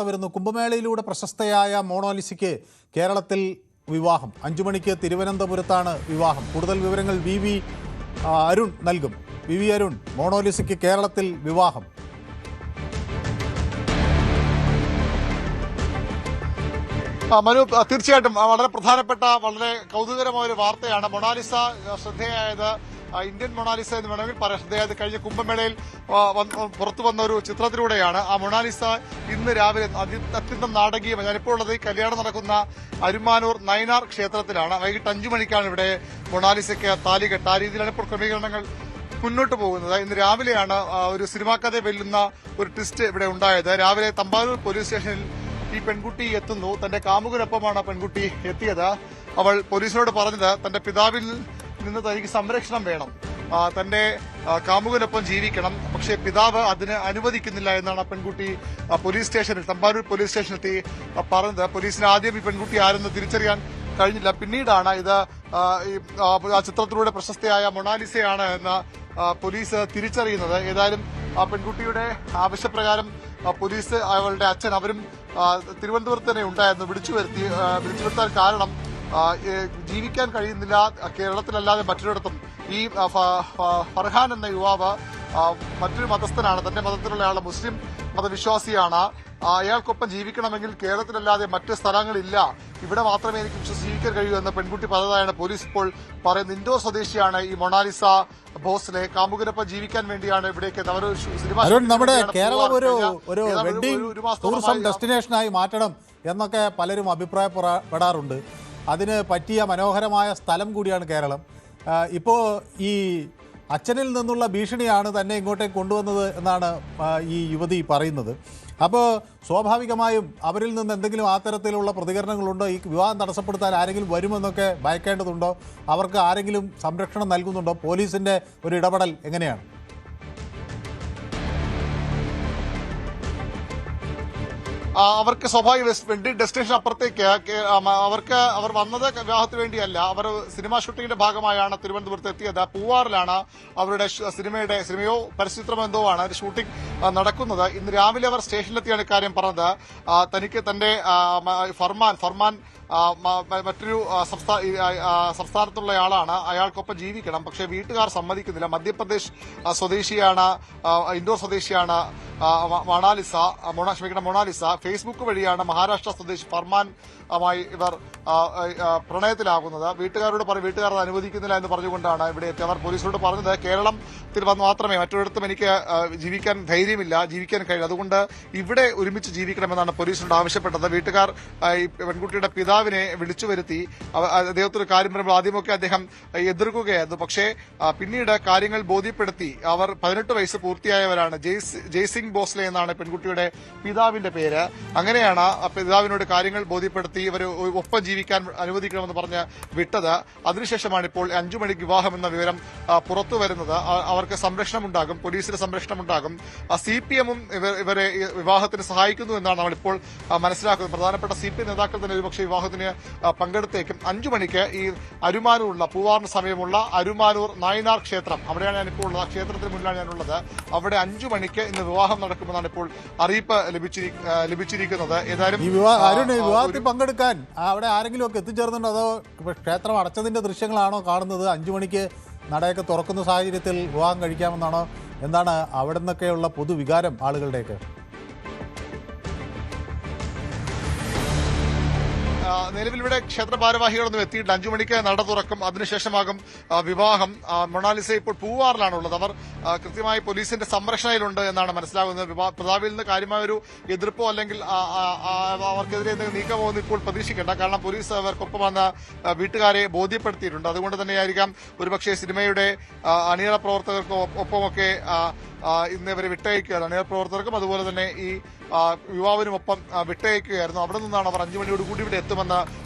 വരുന്നു. കുംഭമേളയിലൂടെ പ്രശസ്തയായ മോണാലിസയ്ക്ക് കേരളത്തിൽ വിവാഹം. 5 മണിക്ക് തിരുവനന്തപുരത്താണ് വിവാഹം. കൂടുതൽ വിവരങ്ങൾ വി അരുൺ നൽകും. വി അരുൺ, മോണാലിസയ്ക്ക് കേരളത്തിൽ വിവാഹം. മനു, തീർച്ചയായിട്ടും വളരെ പ്രധാനപ്പെട്ട വളരെ കൗതുകകരമായ ഒരു വാർത്തയാണ്. മൊണാലിസ ശ്രദ്ധേയായത് ഇന്ത്യൻ മൊണാലിസ എന്ന് വേണമെങ്കിൽ പറയാം. ശ്രദ്ധേയായത് കഴിഞ്ഞ കുംഭമേളയിൽ പുറത്തു വന്ന ഒരു ചിത്രത്തിലൂടെയാണ്. ആ മൊണാലിസ ഇന്ന് രാവിലെ അത്യന്തം നാടകീയം. ഞാനിപ്പോൾ ഉള്ളത് ഈ കല്യാണം നടക്കുന്ന അരുമാനൂർ നയനാർ ക്ഷേത്രത്തിലാണ്. വൈകിട്ട് 5 മണിക്കാണ് ഇവിടെ മൊണാലിസയ്ക്ക് താലികെട്ട്. ആ രീതിയിലാണ് ഇപ്പോൾ ക്രമീകരണങ്ങൾ മുന്നോട്ട് പോകുന്നത്. ഇന്ന് രാവിലെയാണ് ഒരു സിനിമാ കഥ വെല്ലുന്ന ഒരു ട്വിസ്റ്റ് ഇവിടെ ഉണ്ടായത്. രാവിലെ തമ്പാനൂർ പോലീസ് സ്റ്റേഷനിൽ ഈ പെൺകുട്ടി എത്തുന്നു. തന്റെ കാമുകനൊപ്പമാണ് പെൺകുട്ടി എത്തിയത്. അവൾ പോലീസിനോട് പറഞ്ഞത് തന്റെ പിതാവിൽ നിന്ന് തനിക്ക് സംരക്ഷണം വേണം, തന്റെ കാമുകനൊപ്പം ജീവിക്കണം, പക്ഷേ പിതാവ് അതിന് അനുവദിക്കുന്നില്ല എന്നാണ് പെൺകുട്ടി പോലീസ് സ്റ്റേഷനിൽ, തമ്പാനൂർ പോലീസ് സ്റ്റേഷനിലെത്തി പറഞ്ഞത്. പോലീസിന് ആദ്യം ഈ പെൺകുട്ടി ആരെന്ന് തിരിച്ചറിയാൻ കഴിഞ്ഞില്ല. പിന്നീടാണ് ഇത് ആ ചിത്രത്തിലൂടെ പ്രശസ്തയായ മൊണാലിസയാണ് എന്ന് പോലീസ് തിരിച്ചറിയുന്നത്. ഏതായാലും ആ പെൺകുട്ടിയുടെ ആവശ്യപ്രകാരം പോലീസ്, അവളുടെ അച്ഛൻ, അവരും തിരുവനന്തപുരത്ത് തന്നെ ഉണ്ടായിരുന്നു. വിളിച്ചു വരുത്താൻ കാരണം ജീവിക്കാൻ കഴിയുന്നില്ല കേരളത്തിലല്ലാതെ മറ്റൊരിടത്തും. ഈ ഫർഹാൻ എന്ന യുവാവ് മറ്റൊരു മതസ്ഥനാണ്. തന്റെ മതത്തിലുള്ള ആളെ മുസ്ലിം മതവിശ്വാസിയാണ്. അയാൾക്കൊപ്പം ജീവിക്കണമെങ്കിൽ കേരളത്തിലല്ലാതെ മറ്റ് സ്ഥലങ്ങളില്ല, ഇവിടെ മാത്രമേ എനിക്ക് ജീവിക്കാൻ കഴിയൂ എന്ന് പെൺകുട്ടി പറഞ്ഞതായാണ് പോലീസ് ഇപ്പോൾ പറയുന്നത്. ഇൻഡോർ സ്വദേശിയാണ് ഈ മൊണാലിസ ഭോസ്ലെ. കാമുകനൊപ്പം ജീവിക്കാൻ വേണ്ടിയാണ് ഇവിടേക്ക് നമ്മുടെ കേരളം ഒരു വെഡിങ് ടൂറിസം ഡെസ്റ്റിനേഷനായി മാറ്റണം എന്നൊക്കെ പലരും അഭിപ്രായപ്പെടാറുണ്ട്. അതിന് പറ്റിയ മനോഹരമായ സ്ഥലം കൂടിയാണ് കേരളം. ഇപ്പോൾ ഈ അച്ഛനിൽ നിന്നുള്ള ഭീഷണിയാണ് തന്നെ ഇങ്ങോട്ടേക്ക് കൊണ്ടുവന്നത് എന്നാണ് ഈ യുവതി പറയുന്നത്. അപ്പോൾ സ്വാഭാവികമായും അവരിൽ നിന്ന് എന്തെങ്കിലും ആ തരത്തിലുള്ള പ്രതികരണങ്ങളുണ്ടോ? ഈ വിവാഹം തടസ്സപ്പെടുത്താൻ ആരെങ്കിലും വരുമെന്നൊക്കെ ഭയക്കേണ്ടതുണ്ടോ? അവർക്ക് ആരെങ്കിലും സംരക്ഷണം നൽകുന്നുണ്ടോ? പോലീസിൻ്റെ ഒരു ഇടപെടൽ എങ്ങനെയാണ്? അവർക്ക് സ്വാഭാവിക വെഡിങ് ഡെസ്റ്റിനേഷൻ അപ്പുറത്തേക്ക് അവർ വന്നത് വിവാഹത്തിന് വേണ്ടിയല്ല. അവർ സിനിമാ ഷൂട്ടിങ്ങിന്റെ ഭാഗമായാണ് തിരുവനന്തപുരത്ത് എത്തിയത്. പൂവാറിലാണ് അവരുടെ സിനിമയോ പരസ്യചിത്രമോ എന്തോ ആണ് ഷൂട്ടിംഗ് നടക്കുന്നത്. ഇന്ന് രാവിലെ അവർ സ്റ്റേഷനിലെത്തിയാണ് ഇക്കാര്യം പറഞ്ഞത്. തനിക്ക് തന്റെ ഫർമാൻ മറ്റൊരു സംസ്ഥാനത്തുള്ളയാളാണ്, അയാൾക്കൊപ്പം ജീവിക്കണം, പക്ഷേ വീട്ടുകാർ സമ്മതിക്കുന്നില്ല. മധ്യപ്രദേശ് സ്വദേശിയാണ്, ഇൻഡോർ സ്വദേശിയാണ് മൊണാലിസ. ഫേസ്ബുക്ക് വഴിയാണ് മഹാരാഷ്ട്ര സ്വദേശി ഫർമാനുമായി ഇവർ പ്രണയത്തിലാകുന്നത്. വീട്ടുകാർ അത് അനുവദിക്കുന്നില്ല എന്ന് പറഞ്ഞുകൊണ്ടാണ് ഇവിടെ എത്തി. അവർ പോലീസിനോട് പറഞ്ഞത് കേരളത്തിൽ വന്ന് മാത്രമേ, മറ്റൊരിടത്തും എനിക്ക് ജീവിക്കാൻ ധൈര്യമില്ല, ജീവിക്കാൻ കഴിയില്ല, അതുകൊണ്ട് ഇവിടെ ഒരുമിച്ച് ജീവിക്കണമെന്നാണ് പോലീസിനോട് ആവശ്യപ്പെട്ടത്. വീട്ടുകാർ ഈ പെൺകുട്ടിയുടെ പിതാവിനെ വിളിച്ചു വരുത്തി അദ്ദേഹത്തിന് കാര്യം പറയുമ്പോൾ ആദ്യമൊക്കെ അദ്ദേഹം എതിർക്കുകയായിരുന്നു. പക്ഷേ പിന്നീട് കാര്യങ്ങൾ ബോധ്യപ്പെടുത്തി. അവർ 18 വയസ്സ് പൂർത്തിയായവരാണ്. ജയ്സിംഗ് ഭോസ്ലെ എന്നാണ് പെൺകുട്ടിയുടെ പിതാവിന്റെ പേര്. അങ്ങനെയാണ് പിതാവിനോട് കാര്യങ്ങൾ ബോധ്യപ്പെടുത്തി ഇവർ ഒപ്പം ജീവിക്കാൻ അനുവദിക്കണമെന്ന് പറഞ്ഞ് വിട്ടത്. അതിനുശേഷമാണ് ഇപ്പോൾ 5 മണിക്ക് വിവാഹം എന്ന വിവരം പുറത്തു വരുന്നത്. അവർക്ക് സംരക്ഷണം ഉണ്ടാകും, പോലീസിന്റെ സംരക്ഷണം ഉണ്ടാകും. CPM-ഉം ഇവരെ വിവാഹത്തിന് സഹായിക്കുന്നു എന്നാണ് നമ്മളിപ്പോൾ മനസ്സിലാക്കുന്നത്. പ്രധാനപ്പെട്ട CPM നേതാക്കൾ തന്നെ ഒരുപക്ഷെ വിവാഹത്തിന് പങ്കെടുത്തേക്കും. 5 മണിക്ക് ഈ അരുമാനൂറുള്ള, പൂവാറിന് സമീപമുള്ള അരുമാനൂർ നായനാർ ക്ഷേത്രം, അവിടെയാണ് ഞാനിപ്പോൾ ഉള്ളത്. ആ ക്ഷേത്രത്തിന് മുന്നിലാണ് ഞാനുള്ളത്. അവിടെ 5 മണിക്ക് ഇന്ന് വിവാഹം നടക്കുമെന്നാണ് ഇപ്പോൾ അറിയിപ്പ് ലഭിച്ചിരിക്കുന്നത്. ഏതായാലും വിവാഹത്തിൽ പങ്കെടുക്കാൻ അവിടെ ആരെങ്കിലും ഒക്കെ എത്തിച്ചേർന്നുണ്ടോ? അതോ ക്ഷേത്രം അടച്ചതിന്റെ ദൃശ്യങ്ങളാണോ കാണുന്നത്? 5 മണിക്ക് നടയൊക്കെ തുറക്കുന്ന സാഹചര്യത്തിൽ വിവാഹം കഴിക്കാമെന്നാണോ? എന്താണ് അവിടെ നിന്നൊക്കെയുള്ള പൊതുവികാരം ആളുകളുടെയൊക്കെ? നിലവിൽ ഇവിടെ ക്ഷേത്ര ഭാരവാഹികളൊന്നും എത്തിയിട്ടില്ല. 5 മണിക്ക് നട തുറക്കും, അതിനുശേഷമാകും വിവാഹം. മൊണാലിസ ഇപ്പോൾ പൂവാറിലാണുള്ളത്. അവർ കൃത്യമായി പോലീസിന്റെ സംരക്ഷണയിലുണ്ട് എന്നാണ് മനസ്സിലാകുന്നത്. പിതാവിൽ നിന്ന് കാര്യമായ ഒരു എതിർപ്പോ അല്ലെങ്കിൽ അവർക്കെതിരെ എന്തെങ്കിലും നീക്കമോ ഒന്നും ഇപ്പോൾ പ്രതീക്ഷിക്കേണ്ട. കാരണം പോലീസ് അവർക്കൊപ്പം വന്ന വീട്ടുകാരെ ബോധ്യപ്പെടുത്തിയിട്ടുണ്ട്. അതുകൊണ്ട് തന്നെയായിരിക്കാം ഒരുപക്ഷെ സിനിമയുടെ അണിയറ പ്രവർത്തകർക്കും ഒപ്പമൊക്കെ ഇന്ന് ഇവരെ വിട്ടയക്കുകയാണ്. അണിയറ പ്രവർത്തകർക്കും അതുപോലെ തന്നെ ഈ യുവാവിനുമൊപ്പം വിട്ടയക്കുകയായിരുന്നു. അവിടെ നിന്നാണ് അവർ 5 മണിയോടുകൂടി ഇവിടെ എത്തുമെന്ന്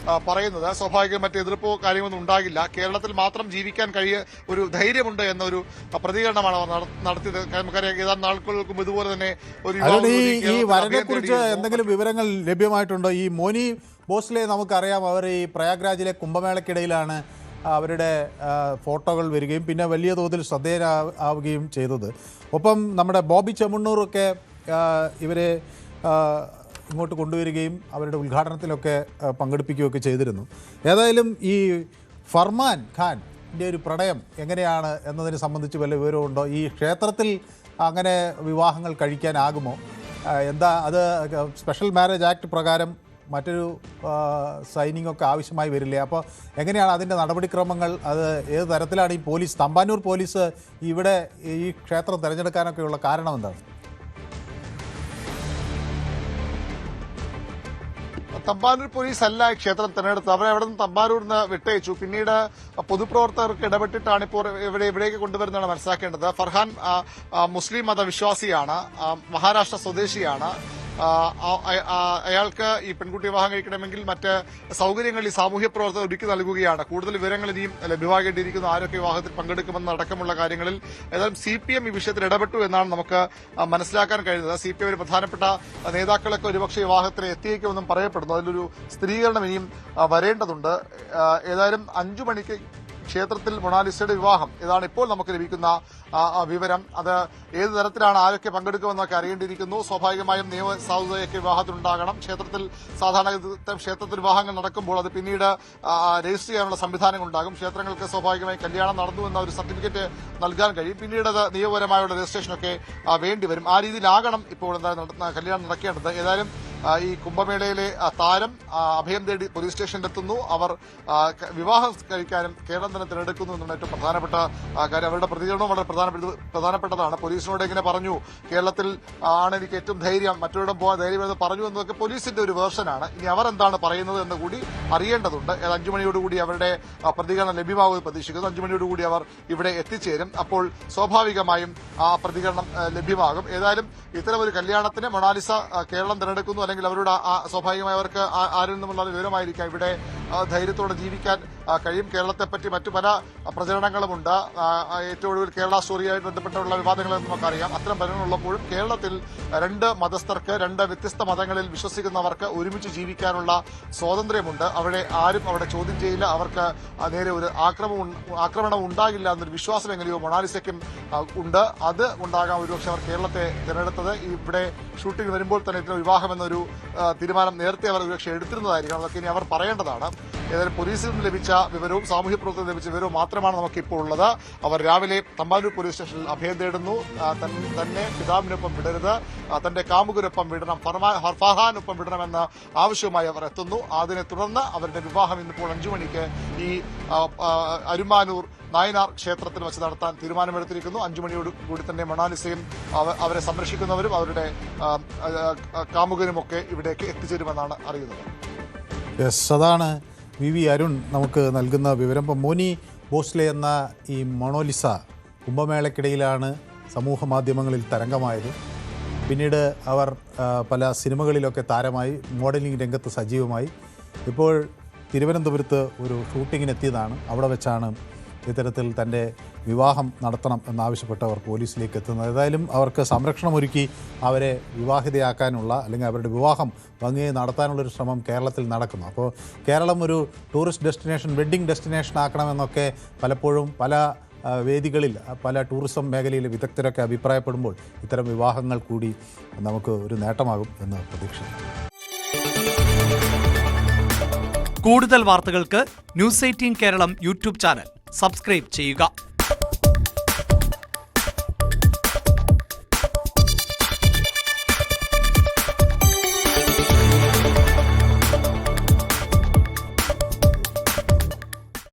പറയുന്നത്. സ്വാഭാവികം മറ്റ് എതിർപ്പോ കാര്യമൊന്നും ഉണ്ടാകില്ല. കേരളത്തിൽ മാത്രം ജീവിക്കാൻ ഒരു ധൈര്യമുണ്ട് എന്നൊരു പ്രതികരണമാണ് അവർ നടത്തിയത്. നമുക്കറിയാം, ഏതാനും നാളുകൾക്കും ഇതുപോലെ തന്നെ ഒരു ഈ വരനെക്കുറിച്ച് എന്തെങ്കിലും വിവരങ്ങൾ ലഭ്യമായിട്ടുണ്ടോ? ഈ മോനി ഭോസ്ലെ നമുക്കറിയാം, അവർ ഈ പ്രയാഗ്രാജിലെ കുംഭമേളയ്ക്കിടയിലാണ് അവരുടെ ഫോട്ടോകൾ വരികയും പിന്നെ വലിയ തോതിൽ ശ്രദ്ധേയരാവുകയും ചെയ്തത്. ഒപ്പം നമ്മുടെ ബോബി ചെമ്മണ്ണൂറൊക്കെ ഇവരെ ഇങ്ങോട്ട് കൊണ്ടുവരികയും അവരുടെ ഉദ്ഘാടനത്തിലൊക്കെ പങ്കെടുപ്പിക്കുകയൊക്കെ ചെയ്തിരുന്നു. ഏതായാലും ഈ ഫർമാൻ ഖാൻ്റെ ഒരു പ്രണയം എങ്ങനെയാണ് എന്നതിനെ സംബന്ധിച്ച് വല്ല വിവരമുണ്ടോ? ഈ ക്ഷേത്രത്തിൽ അങ്ങനെ വിവാഹങ്ങൾ കഴിക്കാനാകുമോ? എന്താ അത് സ്പെഷ്യൽ മാരേജ് ആക്ട് പ്രകാരം മറ്റൊരു സൈനിങ് ഒക്കെ ആവശ്യമായി വരില്ലേ? അപ്പോൾ എങ്ങനെയാണ് അതിൻ്റെ നടപടിക്രമങ്ങൾ? അത് ഏത് തരത്തിലാണ് ഈ പോലീസ്, തമ്പാനൂർ പോലീസ് ഇവിടെ ഈ ക്ഷേത്രം തിരഞ്ഞെടുക്കാനൊക്കെയുള്ള കാരണം എന്താണ്? തമ്പാനൂർ പോലീസ് അല്ല ഈ ക്ഷേത്രം തിരഞ്ഞെടുത്തത്. അവരെ അവിടെ നിന്ന് തമ്പാനൂരിന് വിട്ടയച്ചു. പിന്നീട് പൊതുപ്രവർത്തകർക്ക് ഇടപെട്ടിട്ടാണ് ഇപ്പോൾ ഇവിടേക്ക് കൊണ്ടുവരുന്നതാണ് മനസ്സിലാക്കേണ്ടത്. ഫർഹാൻ മുസ്ലിം മതവിശ്വാസിയാണ്, മഹാരാഷ്ട്ര സ്വദേശിയാണ്. അയാൾക്ക് ഈ പെൺകുട്ടി വിവാഹം കഴിക്കണമെങ്കിൽ മറ്റ് സൗകര്യങ്ങൾ ഈ സാമൂഹ്യ പ്രവർത്തകർ ഒരുക്കി നൽകുകയാണ്. കൂടുതൽ വിവരങ്ങൾ ഇനിയും ലഭ്യമാകേണ്ടിയിരിക്കുന്നു. ആരൊക്കെ വിവാഹത്തിൽ പങ്കെടുക്കുമെന്ന് അടക്കമുള്ള കാര്യങ്ങളിൽ. ഏതായാലും CPM ഈ വിഷയത്തിൽ ഇടപെട്ടു എന്നാണ് നമുക്ക് മനസ്സിലാക്കാൻ കഴിയുന്നത്. CPM ഒരു പ്രധാനപ്പെട്ട നേതാക്കളൊക്കെ ഒരുപക്ഷെ വിവാഹത്തിന് എത്തിയേക്കുമെന്നും പറയപ്പെടുന്നു. അതിലൊരു സ്ഥിരീകരണം ഇനിയും വരേണ്ടതുണ്ട്. ഏതായാലും 5 മണിക്ക് ക്ഷേത്രത്തിൽ മൊണാലിസയുടെ വിവാഹം, ഇതാണ് ഇപ്പോൾ നമുക്ക് ലഭിക്കുന്ന വിവരം. അത് ഏത് തരത്തിലാണ്, ആരൊക്കെ പങ്കെടുക്കുമെന്നൊക്കെ അറിയേണ്ടിയിരിക്കുന്നു. സ്വാഭാവികമായും നിയമസാധുതയൊക്കെ വിവാഹത്തിനുണ്ടാകണം. സാധാരണ ക്ഷേത്രത്തിൽ വിവാഹങ്ങൾ നടക്കുമ്പോൾ അത് പിന്നീട് രജിസ്റ്റർ ചെയ്യാനുള്ള സംവിധാനങ്ങൾ ഉണ്ടാകും. ക്ഷേത്രങ്ങൾക്ക് സ്വാഭാവികമായി കല്യാണം നടന്നു എന്ന ഒരു സർട്ടിഫിക്കറ്റ് നൽകാൻ കഴിയും. പിന്നീട് അത് നിയമപരമായുള്ള രജിസ്ട്രേഷനൊക്കെ വേണ്ടിവരും. ആ രീതിയിലാകണം ഇപ്പോൾ കല്യാണം നടക്കേണ്ടത്. ഏതായാലും ഈ കുംഭമേളയിലെ താരം അഭയം തേടി പോലീസ് സ്റ്റേഷനിലെത്തുന്നു. അവർ വിവാഹം കഴിക്കാനും കേരളം തന്നെ തിരഞ്ഞെടുക്കുന്നു എന്നാണ് ഏറ്റവും പ്രധാനപ്പെട്ട കാര്യം. അവരുടെ പ്രതികരണവും വളരെ പ്രധാനപ്പെട്ടതാണ്. പോലീസിനോട് ഇങ്ങനെ പറഞ്ഞു, കേരളത്തിൽ ആണ് എനിക്ക് ഏറ്റവും ധൈര്യം, മറ്റൊരിടം പോകാൻ ധൈര്യമെന്ന് പറഞ്ഞു എന്നതൊക്കെ പോലീസിന്റെ ഒരു വേർഷനാണ്. ഇനി അവർ എന്താണ് പറയുന്നത് എന്ന് കൂടി അറിയേണ്ടതുണ്ട്. 5 മണിയോടുകൂടി അവരുടെ പ്രതികരണം ലഭ്യമാകുമെന്ന് പ്രതീക്ഷിക്കുന്നു. 5 മണിയോടുകൂടി അവർ ഇവിടെ എത്തിച്ചേരും. അപ്പോൾ സ്വാഭാവികമായും ആ പ്രതികരണം ലഭ്യമാകും. ഏതായാലും ഇത്തരമൊരു കല്യാണത്തിന് മൊണാലിസ കേരളം തിരഞ്ഞെടുക്കുന്നു, അല്ലെങ്കിൽ അവരുടെ സ്വാഭാവികമായി അവർക്ക് ആരിൽ നിന്നുമുള്ള വിവരമായിരിക്കാം ഇവിടെ ധൈര്യത്തോടെ ജീവിക്കാൻ കഴിയും. കേരളത്തെപ്പറ്റി മറ്റു പല പ്രചരണങ്ങളുമുണ്ട്. ഏറ്റവും ഒടുവിൽ കേരള സ്റ്റോറിയായിട്ട് ബന്ധപ്പെട്ടുള്ള വിവാദങ്ങളെന്ന് നമുക്കറിയാം. അത്തരം പരിഗണനയുള്ളപ്പോഴും കേരളത്തിൽ 2 മതസ്ഥർക്ക്, 2 വ്യത്യസ്ത മതങ്ങളിൽ വിശ്വസിക്കുന്നവർക്ക് ഒരുമിച്ച് ജീവിക്കാനുള്ള സ്വാതന്ത്ര്യമുണ്ട്. ആരും അവിടെ ചോദ്യം ചെയ്യില്ല. അവർക്ക് നേരെ ഒരു ആക്രമണം ഉണ്ടാകില്ല എന്നൊരു വിശ്വാസം എങ്ങനെയോ മൊണാലിസയ്ക്കും ഉണ്ട്. അത് ഉണ്ടാകാം ഒരുപക്ഷെ അവർ കേരളത്തെ തിരഞ്ഞെടുത്തത്. ഇവിടെ ഷൂട്ടിംഗ് വരുമ്പോൾ തന്നെ ഇതിന് വിവാഹം എന്നൊരു തീരുമാനം നേരത്തെ അവർ ഒരുപക്ഷെ എടുത്തിരുന്നതായിരിക്കണം. അതൊക്കെ ഇനി അവർ പറയേണ്ടതാണ്. ഏതായാലും പോലീസിൽ നിന്ന് ലഭിച്ച വിവരവും സാമൂഹ്യ പ്രവർത്തകർ ലഭിച്ച വിവരവും മാത്രമാണ് നമുക്കിപ്പോൾ ഉള്ളത്. അവർ രാവിലെ തമ്പാനൂർ പോലീസ് സ്റ്റേഷനിൽ അഭയം തേടുന്നു. തന്നെ പിതാവിനൊപ്പം വിടരുത്, തന്റെ കാമുകനൊപ്പം വിടണം, ഫർഹാനൊപ്പം വിടണമെന്ന ആവശ്യവുമായി അവർ എത്തുന്നു. അതിനെ തുടർന്ന് അവരുടെ വിവാഹം ഇന്നിപ്പോൾ 5 മണിക്ക് ഈ അരുമാനൂർ നായനാർ ക്ഷേത്രത്തിൽ വെച്ച് നടത്താൻ തീരുമാനമെടുത്തിരിക്കുന്നു. 5 മണിയോട് കൂടി തന്നെ മൊണാലിസയും അവരെ സംരക്ഷിക്കുന്നവരും അവരുടെ കാമുകനുമൊക്കെ ഇവിടേക്ക് എത്തിച്ചേരുമെന്നാണ് അറിയുന്നത്. അതാണ് വി അരുൺ നമുക്ക് നൽകുന്ന വിവരം. ഇപ്പം മോനി ഭോസ്ലെ എന്ന ഈ മൊണാലിസ കുംഭമേളയ്ക്കിടയിലാണ് സമൂഹ മാധ്യമങ്ങളിൽ തരംഗമായത്. പിന്നീട് അവർ പല സിനിമകളിലൊക്കെ താരമായി, മോഡലിംഗ് രംഗത്ത് സജീവമായി. ഇപ്പോൾ തിരുവനന്തപുരത്ത് ഒരു ഷൂട്ടിങ്ങിനെത്തിയതാണ്. അവിടെ വെച്ചാണ് ഇത്തരത്തിൽ തൻ്റെ വിവാഹം നടത്തണം എന്നാവശ്യപ്പെട്ടവർ പോലീസിലേക്ക് എത്തുന്നത്. ഏതായാലും അവർക്ക് സംരക്ഷണമൊരുക്കി അവരെ വിവാഹിതയാക്കാനുള്ള, അല്ലെങ്കിൽ അവരുടെ വിവാഹം ഭംഗിയായി നടത്താനുള്ളൊരു ശ്രമം കേരളത്തിൽ നടക്കുന്നു. അപ്പോൾ കേരളം ഒരു ടൂറിസ്റ്റ് ഡെസ്റ്റിനേഷൻ, വെഡ്ഡിംഗ് ഡെസ്റ്റിനേഷൻ ആക്കണമെന്നൊക്കെ പലപ്പോഴും പല വേദികളിൽ പല ടൂറിസം മേഖലയിലെ വിദഗ്ധരൊക്കെ അഭിപ്രായപ്പെടുമ്പോൾ ഇത്തരം വിവാഹങ്ങൾ കൂടി നമുക്ക് ഒരു നേട്ടമാകും എന്ന് പ്രതീക്ഷിക്കുന്നു. കൂടുതൽ വാർത്തകൾക്ക് news 18 Keralam YouTube channel subscribe ചെയ്യുക.